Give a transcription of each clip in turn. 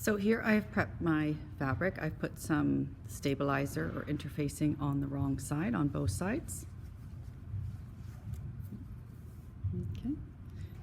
So here I've prepped my fabric. I've put some stabilizer or interfacing on the wrong side, on both sides. Okay.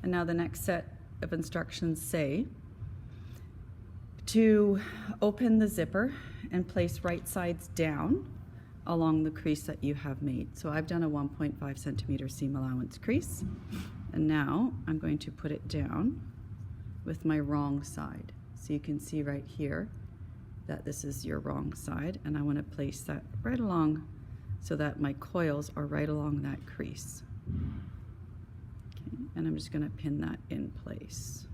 And now the next set of instructions say to open the zipper and place right sides down along the crease that you have made. So I've done a 1.5 centimeter seam allowance crease, and now I'm going to put it down with my wrong side. So you can see right here that this is your wrong side, and I want to place that right along so that my coils are right along that crease. Okay, and I'm just going to pin that in place.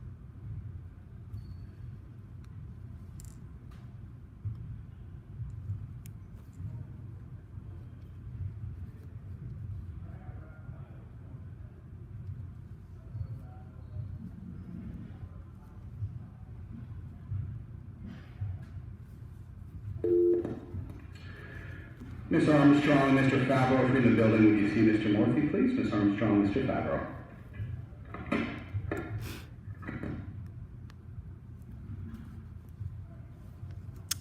Ms. Armstrong, Mr. Fabro, if you're in the building, would you see Mr. Morphy, please? Ms. Armstrong, Mr. Fabro.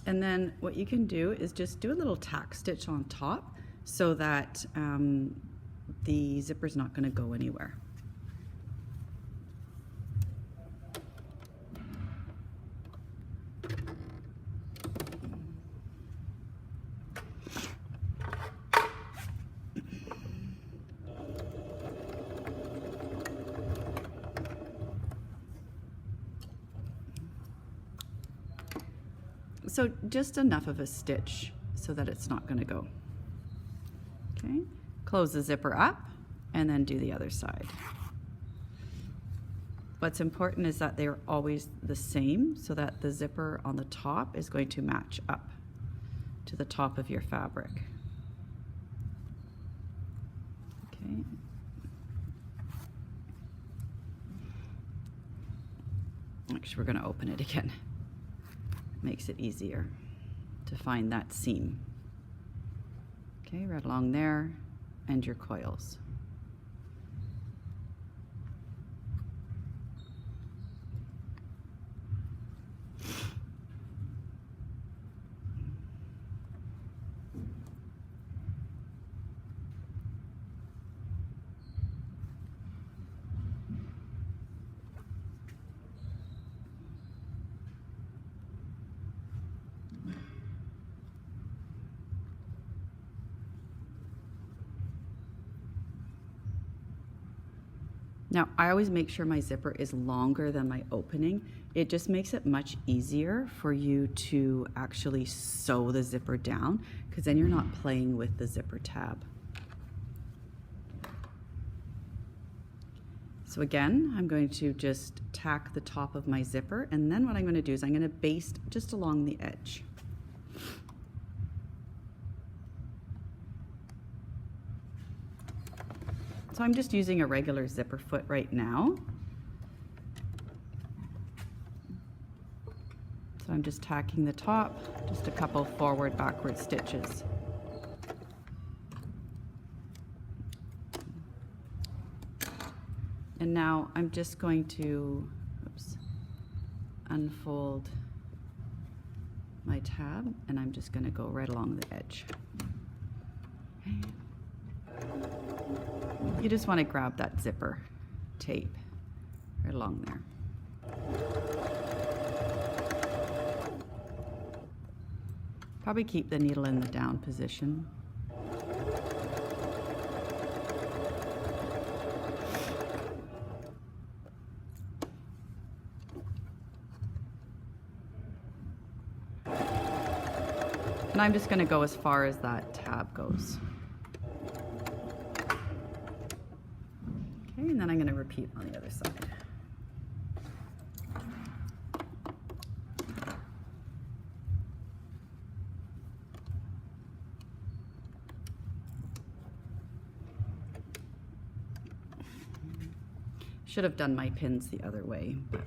And then what you can do is just do a little tack stitch on top so that the zipper's not going to go anywhere. So just enough of a stitch so that it's not going to go. Okay, close the zipper up and then do the other side. What's important is that they're always the same so that the zipper on the top is going to match up to the top of your fabric. Okay. Actually, we're going to open it again. Makes it easier to find that seam. Okay, right along there, and your coils. Now, I always make sure my zipper is longer than my opening. It just makes it much easier for you to actually sew the zipper down, because then you're not playing with the zipper tab. So again, I'm going to just tack the top of my zipper, and then what I'm going to do is I'm going to baste just along the edge. So I'm just using a regular zipper foot right now. So I'm just tacking the top, just a couple forward, backward stitches. And now I'm just going to, unfold my tab, and I'm just going to go right along the edge. Okay. You just want to grab that zipper tape right along there. Probably keep the needle in the down position. And I'm just going to go as far as that tab goes. Okay, and then I'm going to repeat on the other side. Should have done my pins the other way, but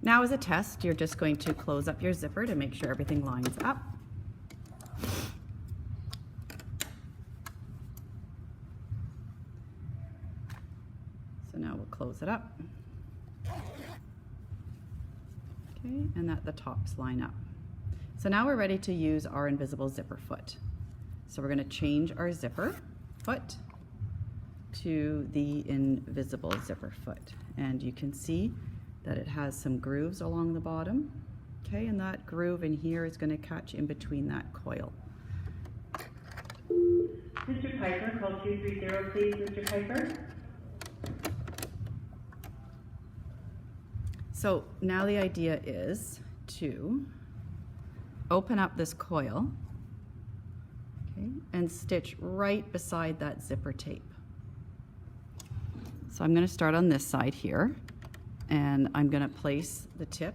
Now as a test, you're just going to close up your zipper to make sure everything lines up. So now we'll close it up. Okay, and that the tops line up. So now we're ready to use our invisible zipper foot. So we're going to change our zipper foot to the invisible zipper foot. And you can see that it has some grooves along the bottom. Okay, and that groove in here is going to catch in between that coil. Mr. Piper, call 230, please, Mr. Piper. So now the idea is to open up this coil, okay, and stitch right beside that zipper tape. So I'm going to start on this side here, and I'm going to place the tip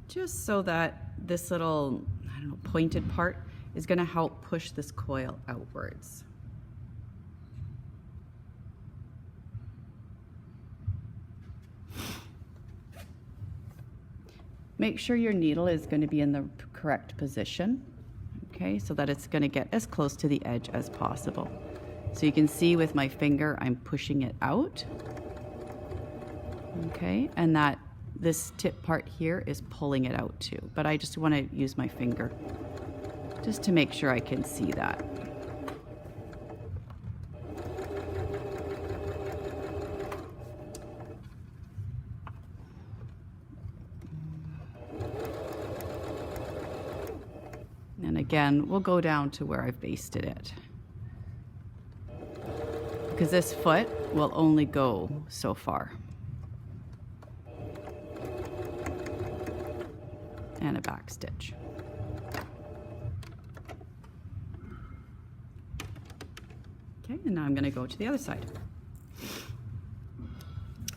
just so that this little, I don't know, pointed part is going to help push this coil outwards. Make sure your needle is going to be in the correct position, okay, so that it's going to get as close to the edge as possible. So you can see with my finger, I'm pushing it out, okay, and that this tip part here is pulling it out too. But I just want to use my finger just to make sure I can see that. And again, we'll go down to where I've basted it, because this foot will only go so far. And a back stitch. Okay, and now I'm going to go to the other side.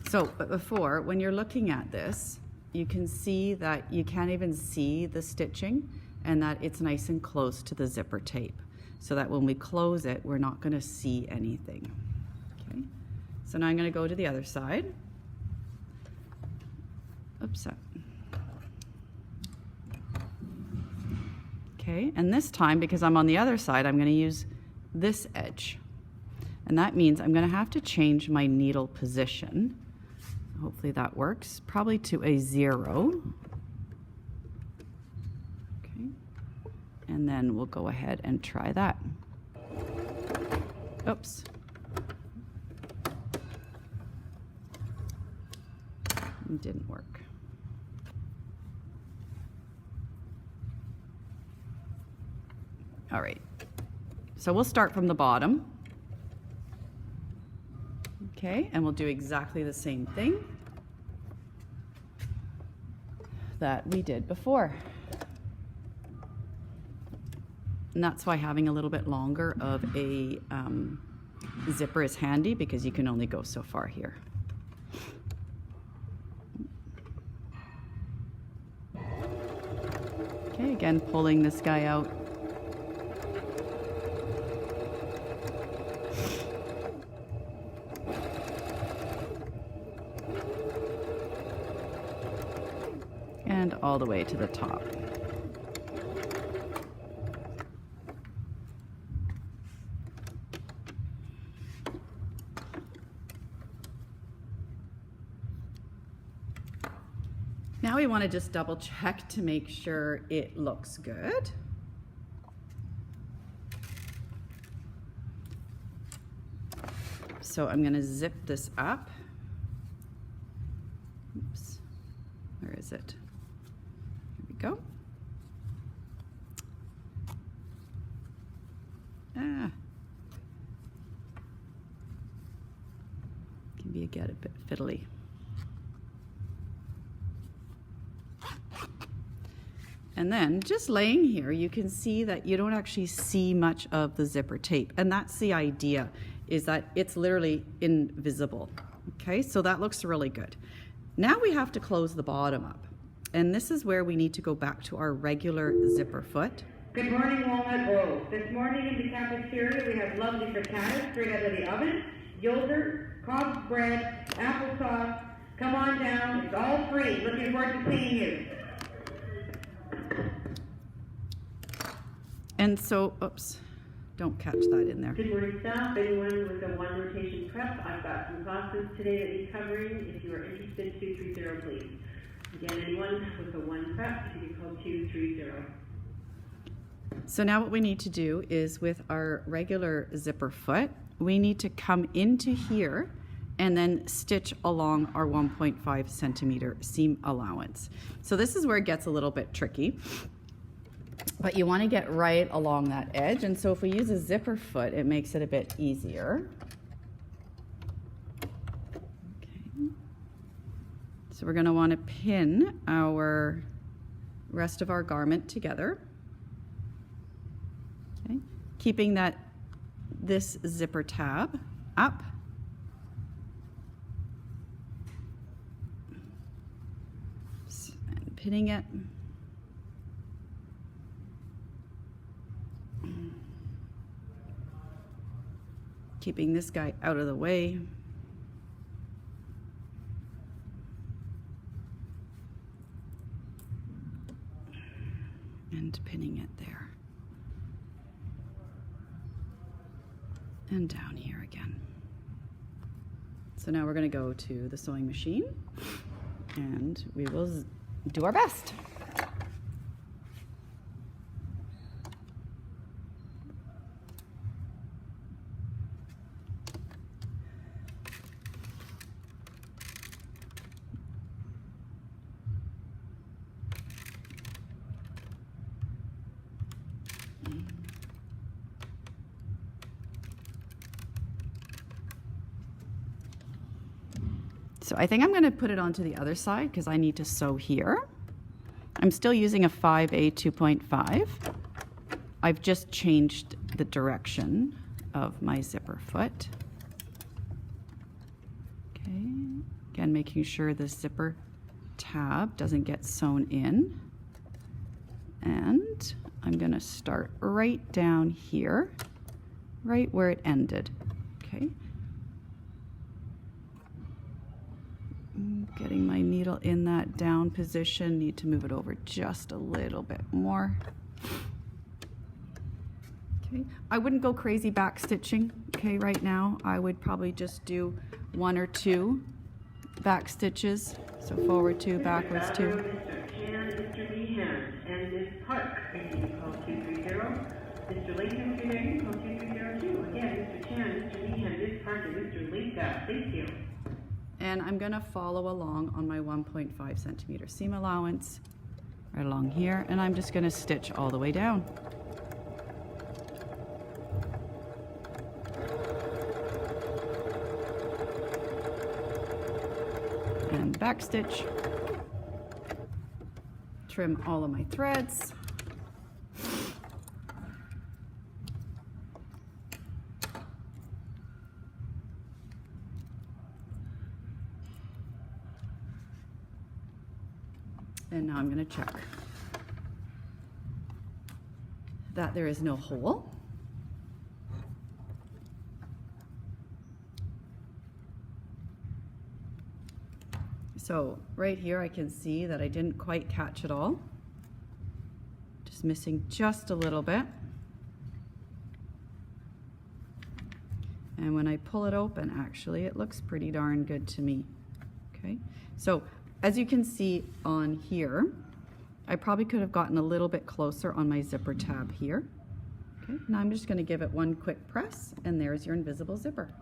So, but before, when you're looking at this, you can see that you can't even see the stitching, and that it's nice and close to the zipper tape, so that when we close it, we're not going to see anything. Okay, so now I'm going to go to the other side. Oops. Okay, and this time, because I'm on the other side, I'm going to use this edge. And that means I'm going to have to change my needle position. Hopefully that works. Probably to a 0. Okay, and then we'll go ahead and try that. Oops. It didn't work. All right, so we'll start from the bottom. Okay, and we'll do exactly the same thing that we did before. And that's why having a little bit longer of a zipper is handy, because you can only go so far here. Okay, again, pulling this guy out. And all the way to the top. Now we want to just double check to make sure it looks good. So I'm going to zip this up. Oops, where is it? Here we go. Can be again a bit fiddly. And then just laying here, you can see that you don't actually see much of the zipper tape. And that's the idea, is that it's literally invisible. Okay, so that looks really good. Now we have to close the bottom up. And this is where we need to go back to our regular zipper foot. Good morning, Walnut Grove. This morning in the cafeteria, we have lovely frittata straight out of the oven, yogurt, Cobb's bread, applesauce, Come on down, it's all free. Looking forward to seeing you. And so, oops, don't catch that in there. Good morning, staff. Anyone with a one rotation prep, I've got some classes today that need covering. If you are interested, 230, please. Again, anyone with a one prep, you can call 230. So now what we need to do is with our regular zipper foot, we need to come into here and then stitch along our 1.5 centimeter seam allowance. So this is where it gets a little bit tricky, but you want to get right along that edge. And so if we use a zipper foot, it makes it a bit easier. Okay. So we're going to want to pin our rest of our garment together. Okay. Keeping this zipper tab up. And pinning it. Keeping this guy out of the way. And pinning it there. And down here again. So now we're going to go to the sewing machine and we will do our best. So I think I'm going to put it onto the other side because I need to sew here. I'm still using a 5A 2.5. I've just changed the direction of my zipper foot. Okay, again, making sure the zipper tab doesn't get sewn in. And I'm going to start right down here, right where it ended. Okay. Getting my needle in that down position. Need to move it over just a little bit more. Okay, I wouldn't go crazy back stitching, okay, right now. I would probably just do 1 or 2 back stitches. So forward 2, backwards 2. Mr. Chan, Mr. Meehan, and Ms. Park, and you can call 230. Mr. Latham, if you're there, you can call 230 too. Again, Mr. Chan, Mr. Meehan, Ms. Park, and Mr. Latham. Thank you. And I'm going to follow along on my 1.5 centimeter seam allowance right along here, and I'm just going to stitch all the way down. And back stitch. Trim all of my threads. And now I'm going to check that there is no hole. So right here I can see that I didn't quite catch it all. Just missing just a little bit. And when I pull it open, actually, it looks pretty darn good to me. Okay, so as you can see on here, I probably could have gotten a little bit closer on my zipper tab here. Okay, now I'm just going to give it one quick press, and there's your invisible zipper.